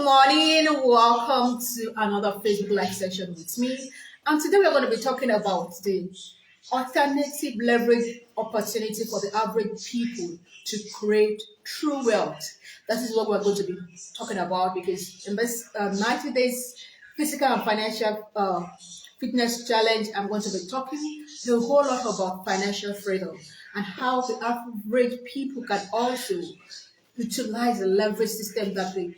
Good morning. Welcome to another Facebook Live session with me. And today we're going to be talking about the alternative leverage opportunity for the average people to create true wealth. That is what we're going to be talking about because in this 90 days physical and financial fitness challenge, I'm going to be talking a whole lot about financial freedom and how the average people can also utilize the leverage system that the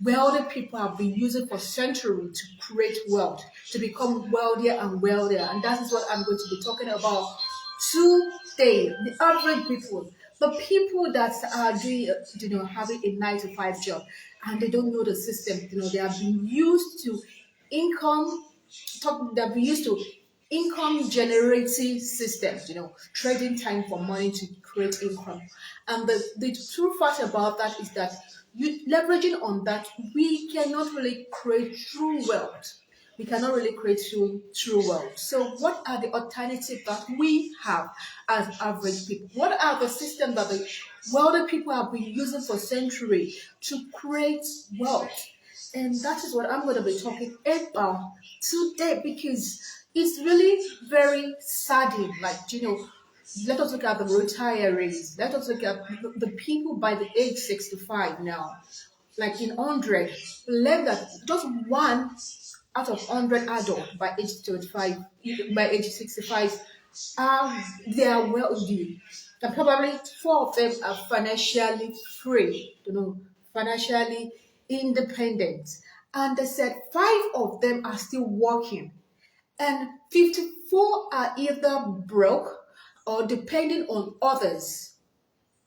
wealthy people have been using for centuries to create wealth, to become wealthier and wealthier. And that is what I'm going to be talking about today. The average people, the people that are doing, having a 9 to 5 job and they don't know the system, they have been used to income that we used to income generating systems, trading time for money to create income. And the true fact about that is that you leveraging on that, we cannot really create true wealth. We cannot really create true wealth. So what are the alternatives that we have as average people? What are the systems that the wealthy people have been using for centuries to create wealth? And that is what I'm going to be talking about today because it's really very saddening. Let us look at the retirees. Let us look at the people by the age 65 now. Like in 100, believe that just one out of 100 adults by age 25, by age 65, they are wealthy. And probably four of them are financially free, financially independent. And they said five of them are still working. And 54 are either broke or depending on others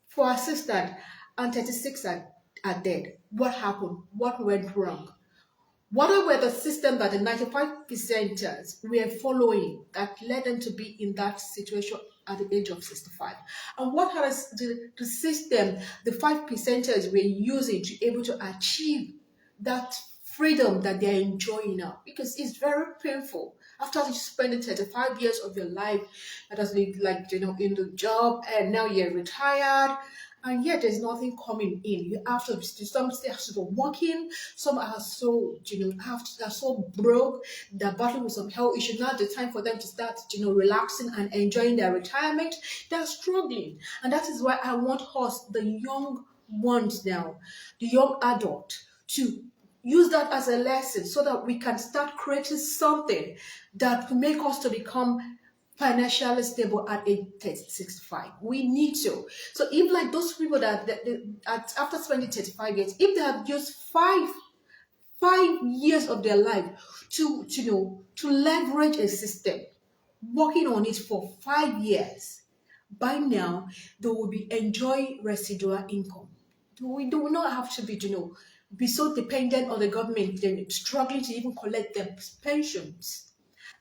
for assistance. And 36 are dead. What happened? What went wrong? What were the system that the 95 percenters were following that led them to be in that situation at the age of 65? And what are the system the 5 percenters were using to able to achieve that freedom that they're enjoying now? Because it's very painful. After you spend 35 years of your life, that has been in the job, and now you're retired, and yet there's nothing coming in. You have to, some still have to be working, some are so, are so broke, they're battling with some health issues. Now the time for them to start, relaxing and enjoying their retirement, they're struggling. And that is why I want us, the young ones now, the young adult, to use that as a lesson so that we can start creating something that will make us to become financially stable at age 65. We need to. So if like those people that after spending 35 years, if they have used five years of their life to leverage a system, working on it for 5 years, by now they will be enjoying residual income. We do not have to be so dependent on the government, then struggling to even collect their pensions.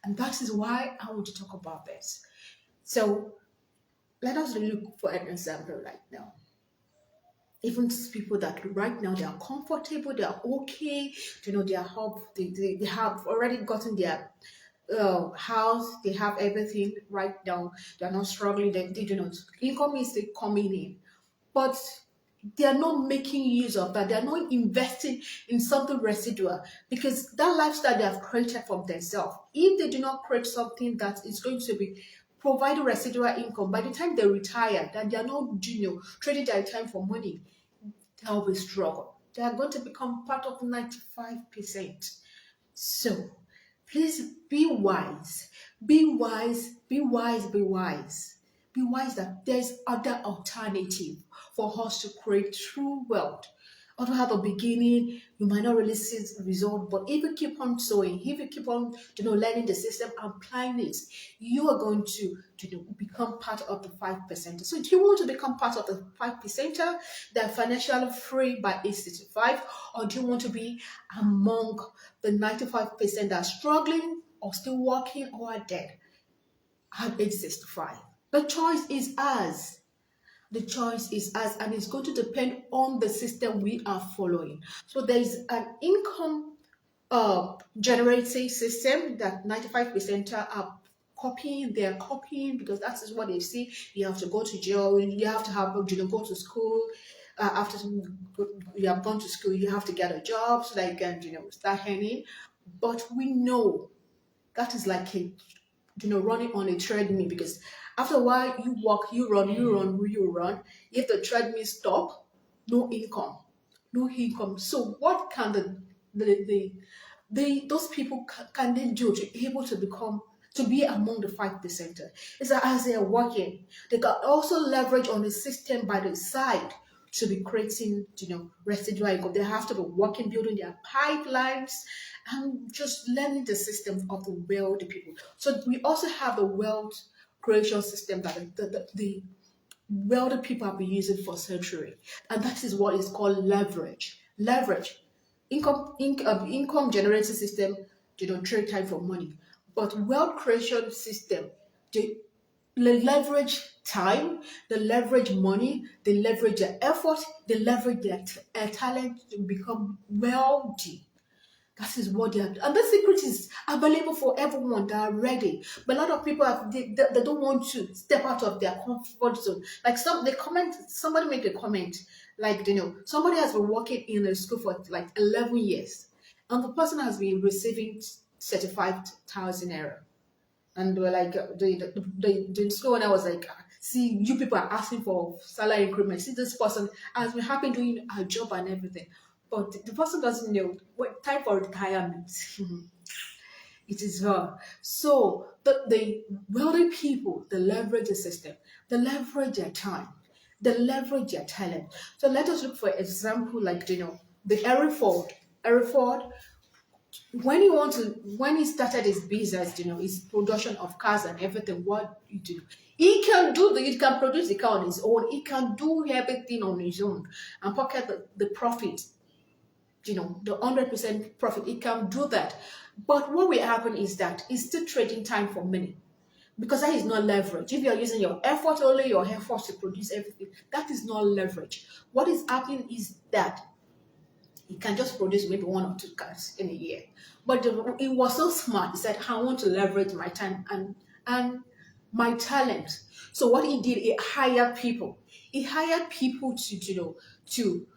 And that is why I want to talk about this. So let us look for an example right now. Even people that right now they are comfortable, they are okay, they have already gotten their house, they have everything right now, they are not struggling, they do not, income is still coming in, but they are not making use of that. They are not investing in something residual because that lifestyle they have created for themselves. If they do not create something that is going to be providing residual income, by the time they retire, that they are not trading their time for money, they will be struggle. They are going to become part of 95%. So please be wise. Be wise. Be wise. Be wise. Be wise that there's other alternative for us to create true wealth. Although at the beginning you might not really see the result, but if you keep on sowing, if you keep on learning the system and applying it, you are going to become part of the 5%. So do you want to become part of the 5%er that are financially free by age 65, or do you want to be among the 95% that are struggling or still working or are dead at age 65? The choice is ours. The choice is us, and it's going to depend on the system we are following. So there is an income generating system that 95% are copying. They're copying because that is what they see. You have to go to jail, you have to have go to school, after you have gone to school, you have to get a job so that you can, start earning. But we know that is like a, running on a treadmill, because after a while you walk, you run, you run, you run. If the treadmill stop, no income, no income. So what can those people can they do to be able to become to be among the 5%? Is that as they are working, they can also leverage on the system by the side to be creating, residual income. They have to be working, building their pipelines, and just learning the system of the wealthy people. So we also have the wealth creation system that the wealthy people have been using for centuries, and that is what is called leverage. Leverage, income generating system. Trade time for money, but wealth creation system. They leverage time, they leverage money, they leverage their effort, they leverage their talent to become wealthy. That is what they are. And the secret is available for everyone that are ready. But a lot of people they don't want to step out of their comfort zone. Like somebody made a comment, like somebody has been working in a school for like 11 years, and the person has been receiving 35,000 naira. And they were like, the school owner was like, see, you people are asking for salary increment. See, this person has been happy doing a job and everything. But the person doesn't know what time for retirement. It is her. So the wealthy people, they leverage the system, they leverage their time, they leverage their talent. So let us look for example, like the Henry Ford. Henry Ford, when he started his business, his production of cars and everything, what he do? He can produce the car on his own, he can do everything on his own and pocket the profit, the 100% profit. He can do that. But what will happen is that he's still trading time for money, because that is not leverage. If you're using your effort, only your effort to produce everything, that is not leverage. What is happening is that he can just produce maybe 1 or 2 cars in a year. But he was so smart. He said, I want to leverage my time and my talent. So what he did, he hired people. He hired people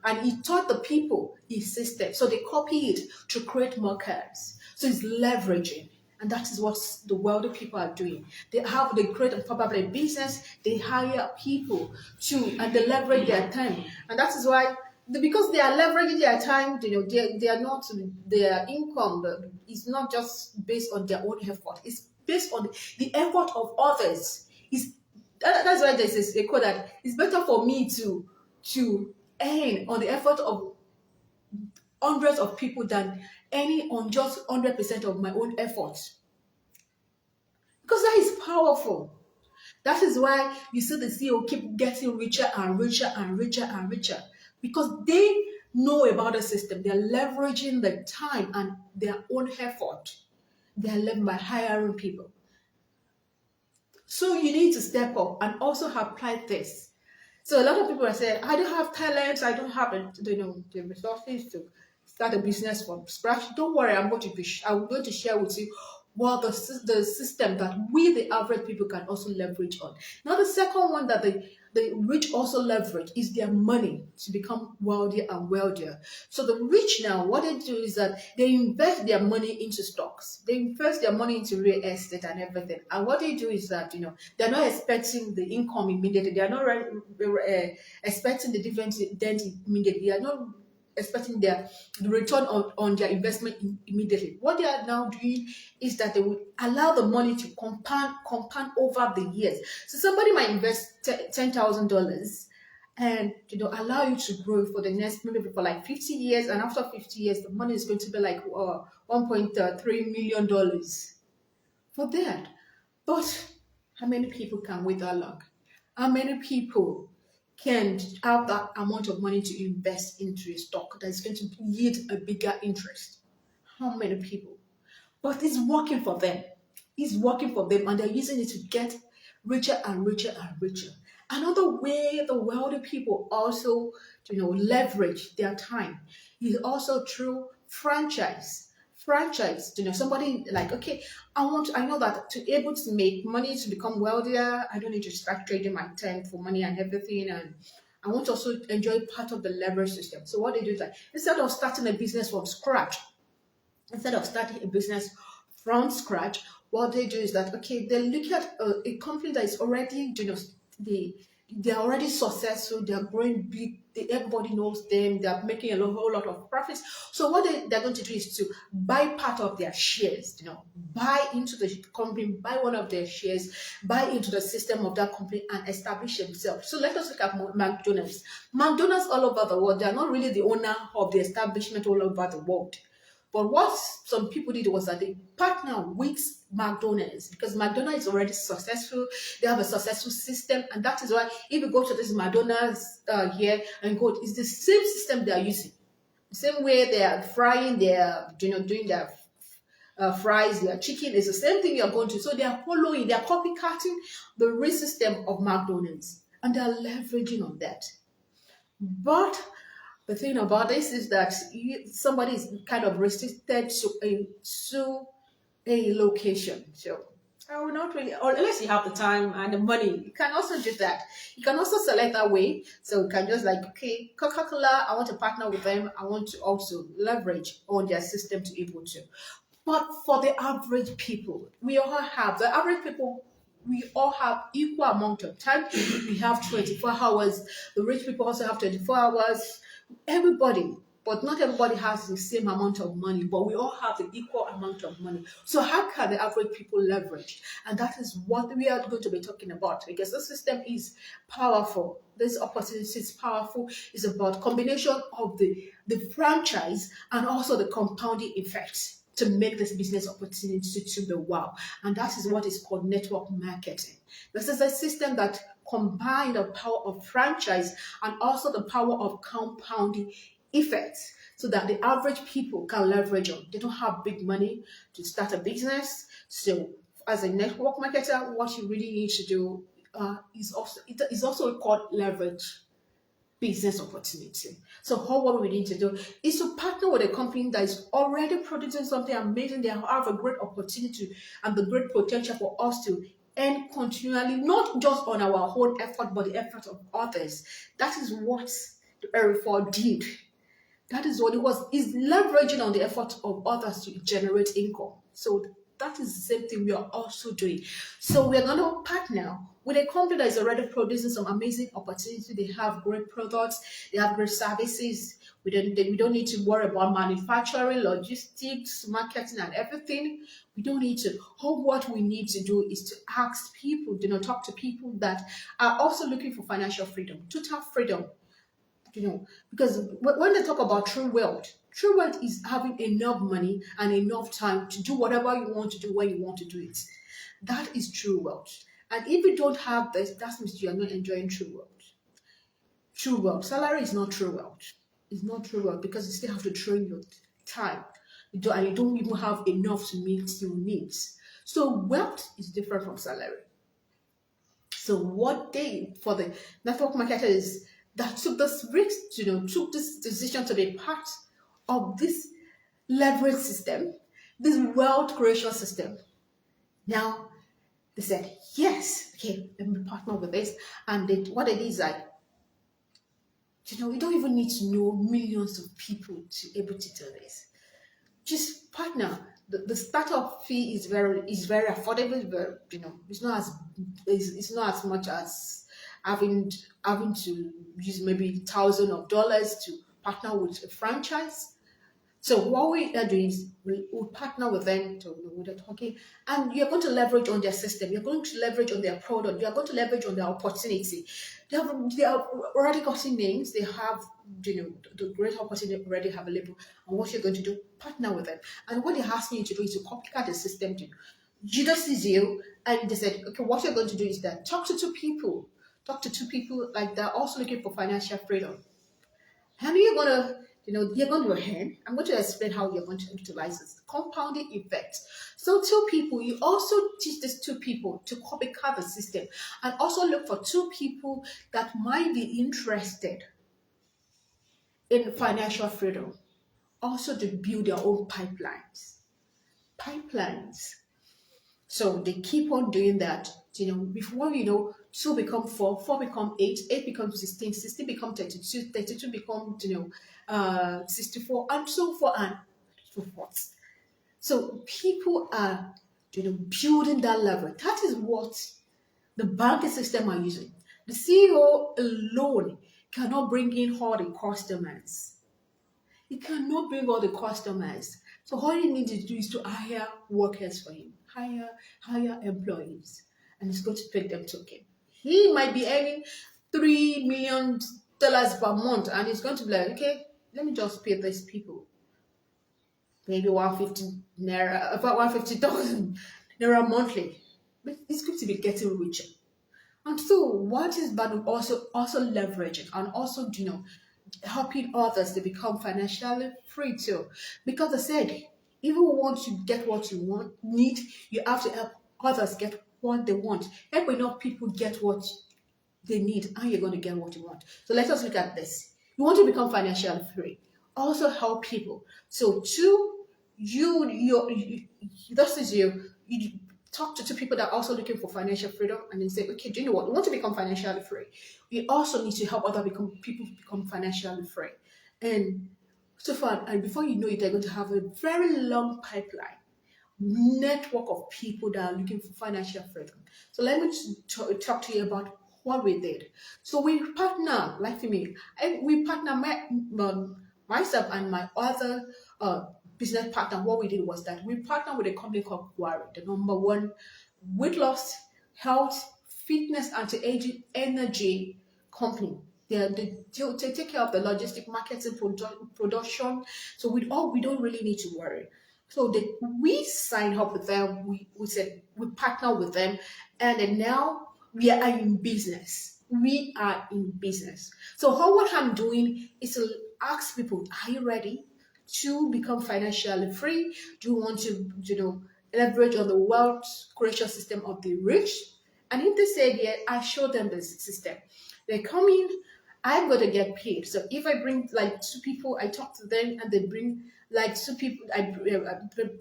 and he taught the people his system. So they copy it to create more cars. So it's leveraging. And that is what the wealthy people are doing. They create probably a business, they hire people and they leverage their time. And that is why, because they are leveraging their time, they are not, their income is not just based on their own effort. It's based on the effort of others. That's why there's a quote that it's better for me to earn on the effort of hundreds of people than any on just 100% of my own effort. Because that is powerful. That is why you see the CEO keep getting richer and richer and richer and richer, because they know about the system. They're leveraging the time and their own effort. They're led by hiring people. So you need to step up and also apply this. So a lot of people are saying, I don't have talents, I don't have the resources to start a business from scratch. Don't worry, I'm going to share with you what the system that we, the average people, can also leverage on. Now, the second one that the rich also leverage is their money to become wealthier and wealthier. So the rich now, what they do is that they invest their money into stocks. They invest their money into real estate and everything. And what they do is that, they're not expecting the income immediately. They're not expecting the dividend immediately. They are not expecting the return on their investment immediately. What they are now doing is that they will allow the money to compound over the years. So somebody might invest $10,000 and allow you to grow for the next, maybe for like 50 years, and after 50 years the money is going to be like $1.3 million for that. But how many people can wait that long? How many people can have that amount of money to invest into a stock that is going to yield a bigger interest? How many people? But it's working for them. It's working for them, and they're using it to get richer and richer and richer. Another way the wealthy people also, leverage their time is also through franchise. Somebody like, okay, I know that to be able to make money to become wealthier, I don't need to start trading my time for money and everything, and I want to also enjoy part of the leverage system. So what they do is like, instead of starting a business from scratch, what they do is that, okay, they look at a company that is already, they they're already successful, they're growing big, everybody knows them, they're making whole lot of profits. So what they're going to do is to buy part of their shares, buy into the company, buy one of their shares, buy into the system of that company and establish themselves. So let us look at McDonald's. McDonald's all over the world, they're not really the owner of the establishment all over the world. But what some people did was that they partnered with McDonald's because McDonald's is already successful. They have a successful system, and that is why if you go to this McDonald's here and go, it's the same system they are using. The same way they are frying their, doing their fries, their chicken is the same thing you're going to. So they are following, they are copycatting the real system of McDonald's, and they are leveraging on that. But the thing about this is that somebody is kind of restricted to a location. So I will not really, or unless you have the time and the money, you can also do that. You can also select that way. So you can just like, okay, Coca-Cola, I want to partner with them. I want to also leverage on their system to be able to. But for the average people, we all have equal amount of time. We have 24 hours. The rich people also have 24 hours. Everybody, but not everybody has the same amount of money, but we all have the equal amount of money. So how can the average people leverage? And that is what we are going to be talking about, because the system is powerful. This opportunity is powerful. It's about combination of the franchise and also the compounding effect to make this business opportunity to the wow. And that is what is called network marketing. This is a system that combines the power of franchise and also the power of compounding effects so that the average people can leverage on. They don't have big money to start a business. So as a network marketer, what you really need to do is also called leverage business opportunity. So what we need to do is to partner with a company that is already producing something amazing. They have a great opportunity and the great potential for us to earn continually, not just on our own effort, but the effort of others. That is what the R4 did. That is what it was. Is leveraging on the effort of others to generate income. So that is the same thing we are also doing. So we are going to partner with a company that is already producing some amazing opportunity. They have great products, they have great services. We don't need to worry about manufacturing, logistics, marketing, and everything. We don't need to. What we need to do is to ask people, talk to people that are also looking for financial freedom, total freedom. Because when they talk about true wealth is having enough money and enough time to do whatever you want to do when you want to do it. That is true wealth. And if you don't have this, that means you are not enjoying true wealth. True wealth. Salary is not true wealth. It's not true wealth because you still have to train your time. And you don't even have enough to meet your needs. So wealth is different from salary. So what they, for the network marketers that took this risk, took this decision to be part of this leverage system, this wealth creation system. Now, they said, yes, okay, let me partner with this. And what they did is like, you don't even need to know millions of people to be able to do this. Just partner. The startup fee is very affordable. It's not as much as having to use maybe thousands of dollars to partner with a franchise. So what we are doing is we'll partner with them with the talking, and you're going to leverage on their system. You're going to leverage on their product. You're going to leverage on their opportunity. They have already gotten names. They have the great opportunity already available. And what you're going to do, partner with them. And what they're asking you to do is to copycat the system. Judas is you, and they said, okay, what you're going to do is that talk to two people. Like they're also looking for financial freedom. And you're going to you're going to hand. I'm going to explain how you're going to utilize this compounding effect. So two people, you also teach these two people to copycat the system and also look for two people that might be interested in financial freedom. Also to build their own pipelines. So they keep on doing that before you know, 2 become 4, 4 become 8, 8 becomes 16, 16 become 32, 32 become 64, and so forth and so forth. So people are building that level. That is what the banking system are using. The CEO alone cannot bring in all the customers. He cannot bring all the customers. So all he needs to do is to hire workers for him, hire employees, and he's going to pay them token. He might be earning $3 million per month, and he's going to be like, okay, let me just pay these people maybe 150 naira, about 150,000 naira monthly. But he's going to be getting richer. And so what is Badu also leveraging and also helping others to become financially free too? Because I said, even once you get what you need, you have to help others get what they want. Help enough people get what they need, and you're going to get what you want. So let us look at this. You want to become financially free. Also help people. So this is you talk to two people that are also looking for financial freedom, and then say, okay, do you know what? We want to become financially free. We also need to help other people become financially free. And so far, and before you know it, they're going to have a very long pipeline network of people that are looking for financial freedom. So let me talk to you about what we did. So we partner, like for me, we partner myself and my other business partner. What we did was that we partnered with a company called Quarry, the number one weight loss, health, fitness, anti-aging, energy company. They take care of the logistic marketing production. So we don't really need to worry. So we signed up with them. We said we partner with them, and then now we are in business. We are in business. So what I'm doing is to ask people, are you ready to become financially free? Do you want to leverage on the wealth creation system of the rich? And if they say yeah, I show them the system. They come in, I'm going to get paid. So if I bring like 2 people, I talk to them, and they bring like 2 people, I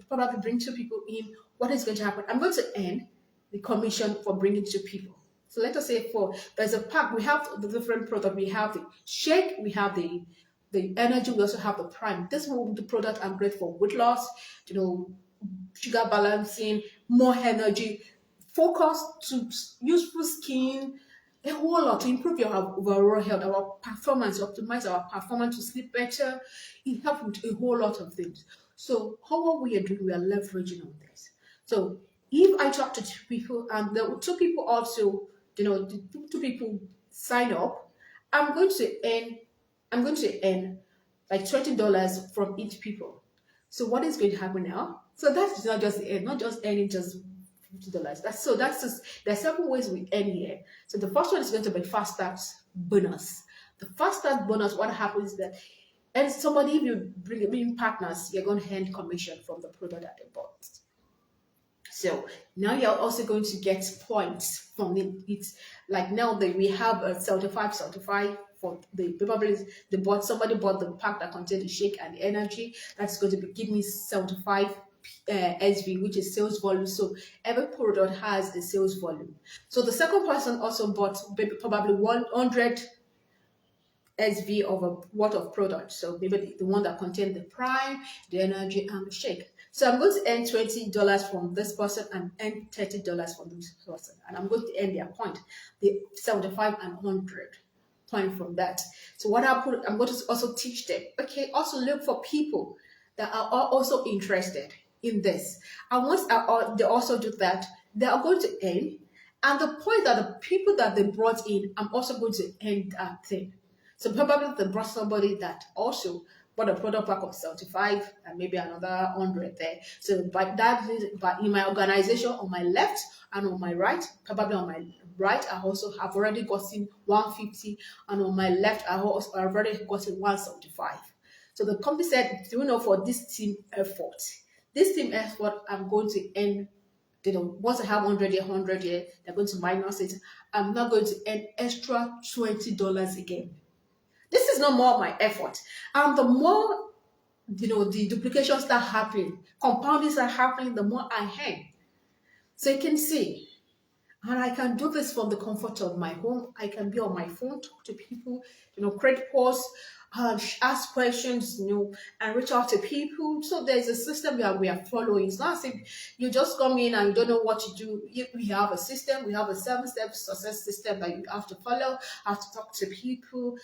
probably bring 2 people in. What is going to happen? I'm going to earn the commission for bringing 2 people. So let us say there's a pack, we have the different product. We have the shake, we have the energy, we also have the prime. This will the product are great for weight loss, sugar balancing, more energy, focus to useful skin, a whole lot to improve your overall health, our performance, optimize our performance to sleep better. It helps with a whole lot of things. So what we are doing, we are leveraging on this. So if I talk to 2 people and the 2 people also, the 2 people sign up, I'm going to earn like $20 from each people. So what is going to happen now? So that's not just earning just $50. There's several ways we earn here. So the first one is going to be fast start bonus. The fast start bonus, what happens is that, and somebody, if you bring in partners, you're going to earn commission from the product that they bought. So now you're also going to get points from it. It's like now that we have a 75 for the probably somebody bought the pack that contains the shake and the energy. That's going to give me 75 SV, which is sales volume. So every product has a sales volume. So the second person also bought probably 100 SV of a worth of product. So maybe the one that contained the prime, the energy, and the shake. So I'm going to earn $20 from this person and earn $30 from this person. And I'm going to earn their point, the 75 and 100 point from that. So what I'm going to also teach them, okay, also look for people that are also interested in this. And once they also do that, they are going to earn. And the point that the people that they brought in, I'm also going to earn that thing. So probably they brought somebody that also bought a product pack of 75 and maybe another 100 there. So but in my organization on my left and on my right, probably on my right, I also have already gotten 150, and on my left, I've already gotten 175. So the company said, for this team effort, I'm going to earn. Once I have 100 here, 100 here, they're going to minus it. I'm not going to earn extra $20 again. This is not more of my effort. And the more, the duplications start happening, compounding start happening, the more I earn. So you can see, And I can do this from the comfort of my home. I can be on my phone, talk to people, create posts, ask questions, and reach out to people. So there's a system that we are following. It's not as if you just come in and you don't know what to do. We have a system. We have a 7-step success system that you have to follow. How to talk to people.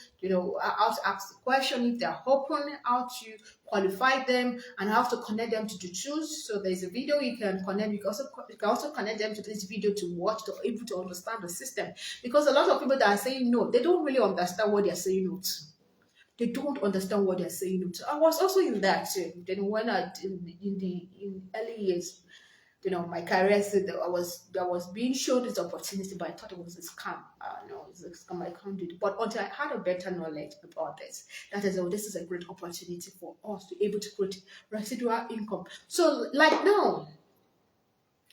How to ask the question if they're open. How to qualify them, and how to connect them to the tools. So there's a video you can connect. You can also connect them to this video to watch to able to understand the system. Because a lot of people that are saying no, they don't really understand what they're saying no to. They don't understand what they're saying no to. I was also in that too. Then when in early years, my career said that I was being shown this opportunity, but I thought it was a scam. No, it's a scam. I can't do it. But until I had a better knowledge about this, that is, oh, this is a great opportunity for us to able to create residual income. So like now,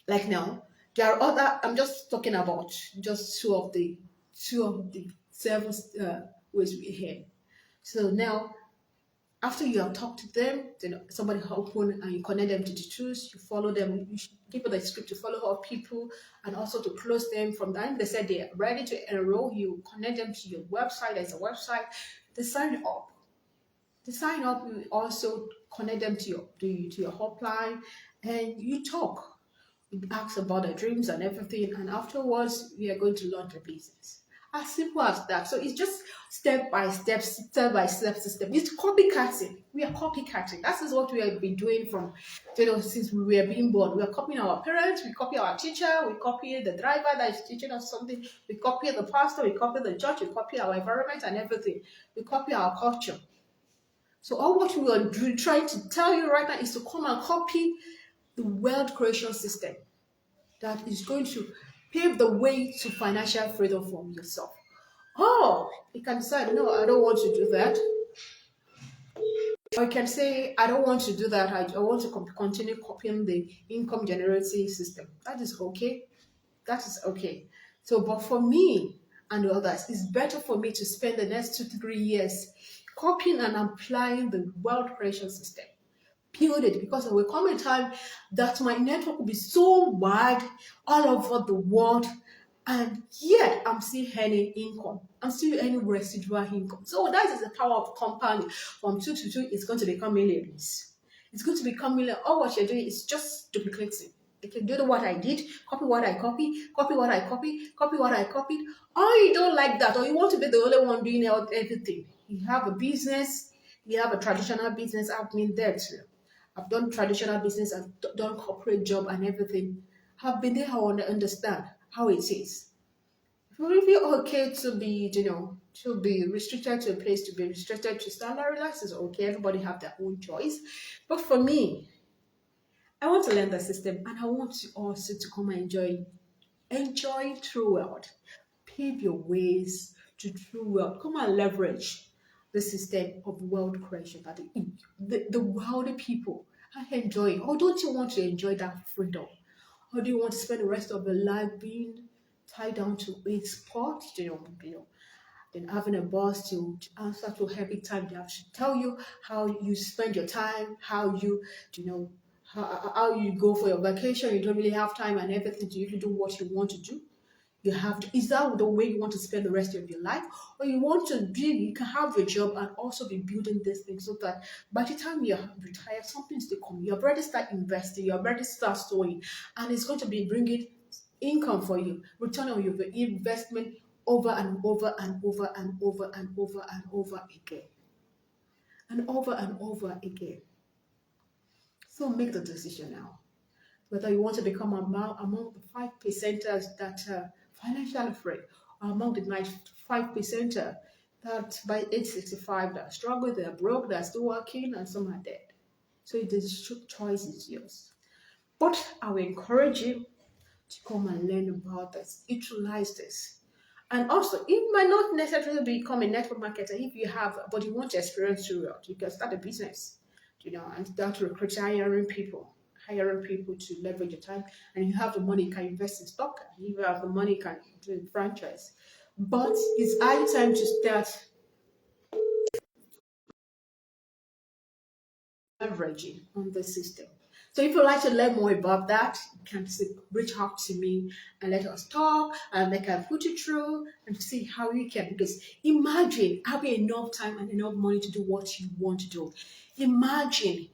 there are other. I'm just talking about just two of the seven ways we have. So now, after you have talked to them, then somebody open and you connect them to the tools, you follow them, you should give them the script to follow up people and also to close them. From the time they said they're ready to enroll, you connect them to your website. There's a website. They sign up. To sign up, you also connect them to your hotline, and you talk. You ask about their dreams and everything, and afterwards, we are going to launch a business. As simple as that. So it's just step by step system. It's copycatting. We are copycatting. That is what we have been doing from, since we were being born. We are copying our parents, we copy our teacher, we copy the driver that is teaching us something, we copy the pastor, we copy the church, we copy our environment and everything. We copy our culture. So all what we are trying to tell you right now is to come and copy the wealth creation system that is going to pave the way to financial freedom for yourself. Oh, you can decide, no, I don't want to do that. Or you can say, I don't want to do that. I want to continue copying the income generating system. That is okay. That is okay. So, but for me and the others, it's better for me to spend the next 2 to 3 years copying and applying the wealth creation system. Build it, because there will come a time that my network will be so wide all over the world, and yet I'm still earning income. I'm still earning residual income. So that is the power of compounding. From 2 to 2, it's going to become millions. It's going to become million. All what you're doing is just duplicating. You can do what I did, copy what I copy what I copy what I copied. Or you don't like that, or you want to be the only one doing everything. You have a business, you have a traditional business. I've been there too. I've done traditional business, I've done corporate job and everything. I've been there, I want to understand how it is. It will be okay to be restricted to a place, to be restricted to salary. That is okay. Everybody have their own choice. But for me, I want to learn the system, and I want you also to come and enjoy true world. Pave your ways to true wealth. Come and leverage the system of wealth creation that the wealthy people are enjoying. Or don't you want to enjoy that freedom? Or do you want to spend the rest of your life being tied down to a spot? Then having a boss to answer to every time they have to tell you how you spend your time, you know, how you go for your vacation. You don't really have time and everything to even do what you want to do. You have to, is that the way you want to spend the rest of your life? Or you can have your job and also be building this thing so that by the time you're retired, something's to come. You've already start investing, you've already start sowing, and it's going to be bringing income for you, return on your investment over and over and over and over and over and over again. And over and over again. So make the decision now. Whether you want to become among the 5%ers that are financially free, or among the 95%er that by age 65 that struggle, they're broke, they're still working, and some are dead. So the choice is yours. But I will encourage you to come and learn about this, utilize this. And also, it might not necessarily become a network marketer if you have, but you want to experience throughout. You can start a business, and start recruiting, hiring people to leverage your time. And you have the money, you can invest in stock. And if you have the money, you can do franchise. But it's high time to start leveraging on the system. So if you'd like to learn more about that, you can reach out to me and let us talk, and I can put you through and see how you can. Because imagine having enough time and enough money to do what you want to do. Imagine,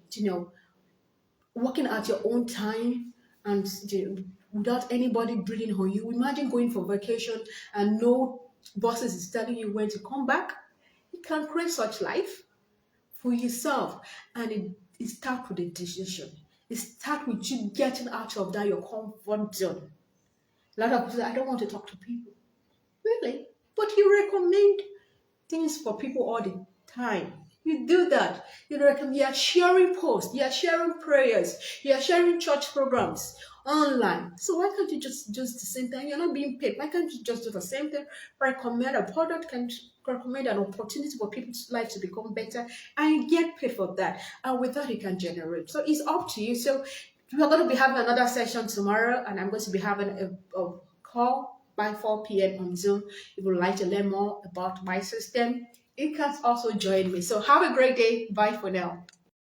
working at your own time and without anybody breathing on you. Imagine going for vacation and no bosses is telling you when to come back. You can create such life for yourself, and it starts with a decision. It starts with you getting out of that your comfort zone. A lot of people say, I don't want to talk to people. Really? But you recommend things for people all the time. You do that. You are sharing posts, you are sharing prayers, you are sharing church programs online. So why can't you just do the same thing? You're not being paid. Why can't you just do the same thing? Recommend a product, can recommend an opportunity for people's life to become better, and you get paid for that. And with that, you can generate. So it's up to you. So we're going to be having another session tomorrow, and I'm going to be having a call by 4 p.m. on Zoom. If you would like to learn more about my system, you can also join me. So have a great day. Bye for now.